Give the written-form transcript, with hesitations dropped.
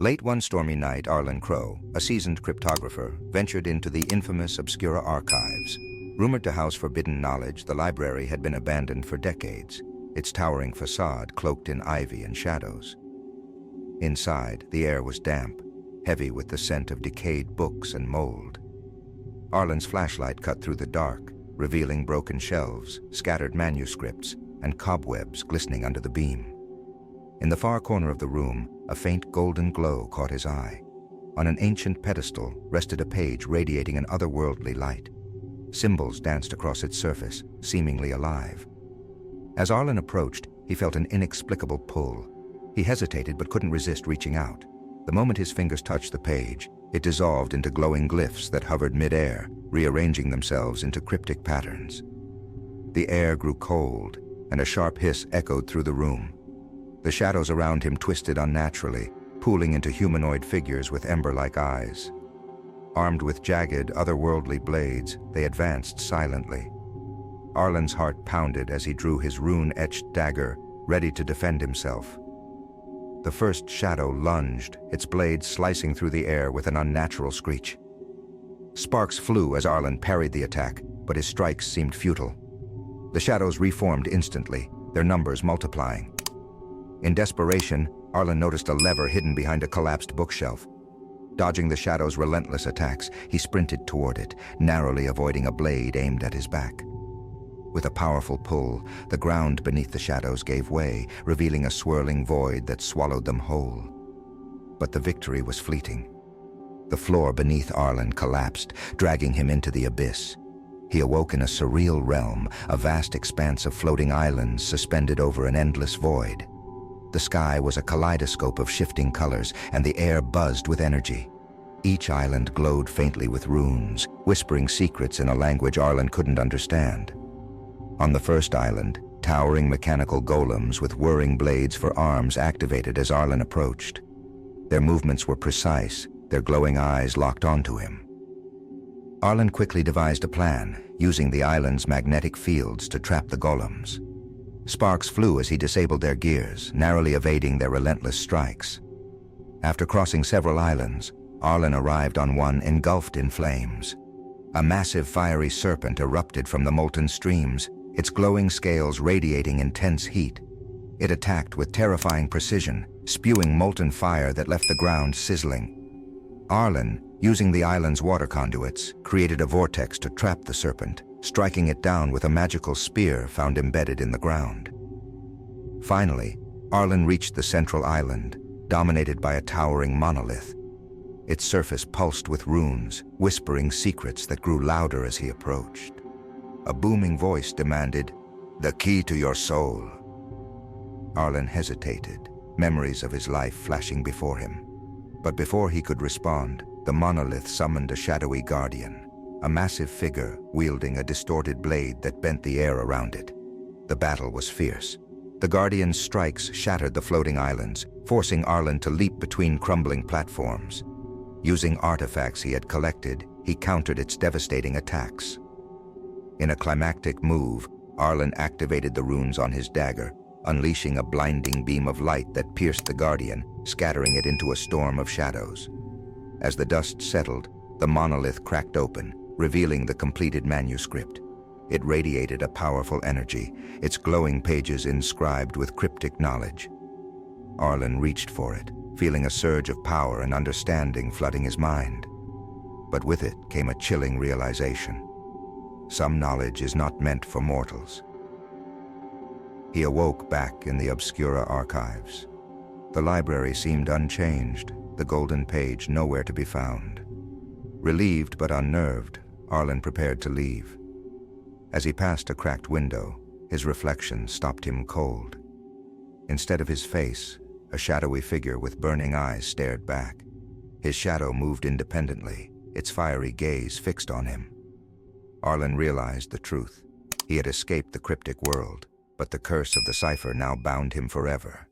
Late one stormy night, Arlen Crow, a seasoned cryptographer, ventured into the infamous Obscura archives. Rumored to house forbidden knowledge, the library had been abandoned for decades, its towering facade cloaked in ivy and shadows. Inside, the air was damp, heavy with the scent of decayed books and mold. Arlen's flashlight cut through the dark, revealing broken shelves, scattered manuscripts, and cobwebs glistening under the beam. In the far corner of the room, a faint golden glow caught his eye. On an ancient pedestal rested a page radiating an otherworldly light. Symbols danced across its surface, seemingly alive. As Arlen approached, he felt an inexplicable pull. He hesitated but couldn't resist reaching out. The moment his fingers touched the page, it dissolved into glowing glyphs that hovered mid-air, rearranging themselves into cryptic patterns. The air grew cold, and a sharp hiss echoed through the room. The shadows around him twisted unnaturally, pooling into humanoid figures with ember-like eyes. Armed with jagged, otherworldly blades, they advanced silently. Arlen's heart pounded as he drew his rune-etched dagger, ready to defend himself. The first shadow lunged, its blade slicing through the air with an unnatural screech. Sparks flew as Arlen parried the attack, but his strikes seemed futile. The shadows reformed instantly, their numbers multiplying. In desperation, Arlen noticed a lever hidden behind a collapsed bookshelf. Dodging the shadow's relentless attacks, he sprinted toward it, narrowly avoiding a blade aimed at his back. With a powerful pull, the ground beneath the shadows gave way, revealing a swirling void that swallowed them whole. But the victory was fleeting. The floor beneath Arlen collapsed, dragging him into the abyss. He awoke in a surreal realm, a vast expanse of floating islands suspended over an endless void. The sky was a kaleidoscope of shifting colors, and the air buzzed with energy. Each island glowed faintly with runes, whispering secrets in a language Arlen couldn't understand. On the first island, towering mechanical golems with whirring blades for arms activated as Arlen approached. Their movements were precise, their glowing eyes locked onto him. Arlen quickly devised a plan, using the island's magnetic fields to trap the golems. Sparks flew as he disabled their gears, narrowly evading their relentless strikes. After crossing several islands, Arlen arrived on one engulfed in flames. A massive fiery serpent erupted from the molten streams, its glowing scales radiating intense heat. It attacked with terrifying precision, spewing molten fire that left the ground sizzling. Arlen, using the island's water conduits, created a vortex to trap the serpent, striking it down with a magical spear found embedded in the ground. Finally, Arlen reached the central island, dominated by a towering monolith. Its surface pulsed with runes, whispering secrets that grew louder as he approached. A booming voice demanded, "The key to your soul." Arlen hesitated, memories of his life flashing before him. But before he could respond, the monolith summoned a shadowy guardian, a massive figure wielding a distorted blade that bent the air around it. The battle was fierce. The guardian's strikes shattered the floating islands, forcing Arlen to leap between crumbling platforms. Using artifacts he had collected, he countered its devastating attacks. In a climactic move, Arlen activated the runes on his dagger, unleashing a blinding beam of light that pierced the guardian, scattering it into a storm of shadows. As the dust settled, the monolith cracked open, revealing the completed manuscript. It radiated a powerful energy, its glowing pages inscribed with cryptic knowledge. Arlen reached for it, feeling a surge of power and understanding flooding his mind. But with it came a chilling realization. Some knowledge is not meant for mortals. He awoke back in the Obscura archives. The library seemed unchanged, the golden page nowhere to be found. Relieved but unnerved, Arlen prepared to leave. As he passed a cracked window, his reflection stopped him cold. Instead of his face, a shadowy figure with burning eyes stared back. His shadow moved independently, its fiery gaze fixed on him. Arlen realized the truth. He had escaped the cryptic world, but the curse of the Cipher now bound him forever.